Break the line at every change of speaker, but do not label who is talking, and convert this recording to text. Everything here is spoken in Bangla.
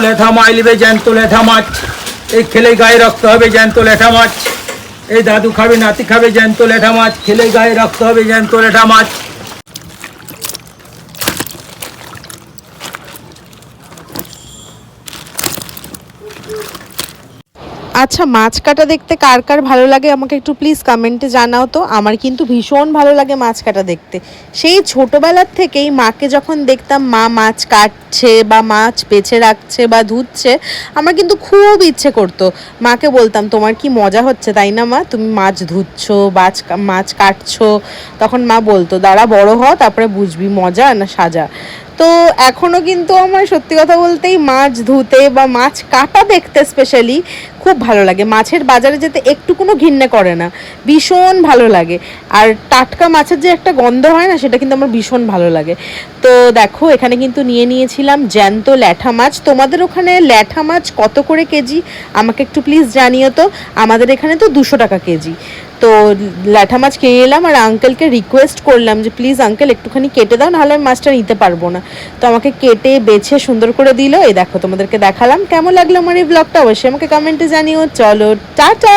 ল্যাঠা মাছ নেবে, জ্যান্ত ল্যাঠা মাছ। এই খেলে গায়ে রাখতে হবে জ্যান্ত ল্যাঠা মাছ। এই দাদু খাবে, নাতি খাবে জ্যান্ত ল্যাঠা মাছ। খেলে গায়ে রাখতে হবে জ্যান্ত ল্যাঠা মাছ।
আচ্ছা, মাছ কাটা দেখতে কার কার ভালো লাগে আমাকে একটু প্লিজ কমেন্টে জানাও তো। আমার কিন্তু ভীষণ ভালো লাগে মাছ কাটা দেখতে। সেই ছোটোবেলার থেকেই মাকে যখন দেখতাম মা মাছ কাটছে বা মাছ বেছে রাখছে বা ধুচ্ছে, আমার কিন্তু খুব ইচ্ছে করতো। মাকে বলতাম, তোমার কি মজা হচ্ছে তাই না মা, তুমি মাছ ধুচ্ছো, মাছ কাটছো। তখন মা বলতো, দাঁড়া বড় হ, তারপরে বুঝবি মজা না সাজা। তো এখনও কিন্তু আমার সত্যি কথা বলতেই মাছ ধুতে বা মাছ কাটা দেখতে স্পেশালি খুব ভালো লাগে। মাছের বাজারে যেতে একটু কোনো ঘিন্নে করে না, ভীষণ ভালো লাগে। আর টাটকা মাছের যে একটা গন্ধ হয় না, সেটা কিন্তু আমার ভীষণ ভালো লাগে। তো দেখো, এখানে কিন্তু নিয়েছিলাম জ্যান্ত ল্যাঠা মাছ। তোমাদের ওখানে ল্যাঠা মাছ কত করে কেজি আমাকে একটু প্লিজ জানিও তো। আমাদের এখানে তো 200 টাকা কেজি। তো ল্যাঠা মাছ কিনে নিলাম আর আঙ্কেলকে রিকোয়েস্ট করলাম যে প্লিজ আঙ্কেল একটুখানি কেটে দাও, নাহলে আমি মাছটা নিতে পারবো না। তো আমাকে কেটে বেছে সুন্দর করে দিল। এই দেখো, তোমাদেরকে দেখালাম। কেমন লাগলো আমার এই ব্লগটা অবশ্যই আমাকে কমেন্টে জানিও। চলো টাটা।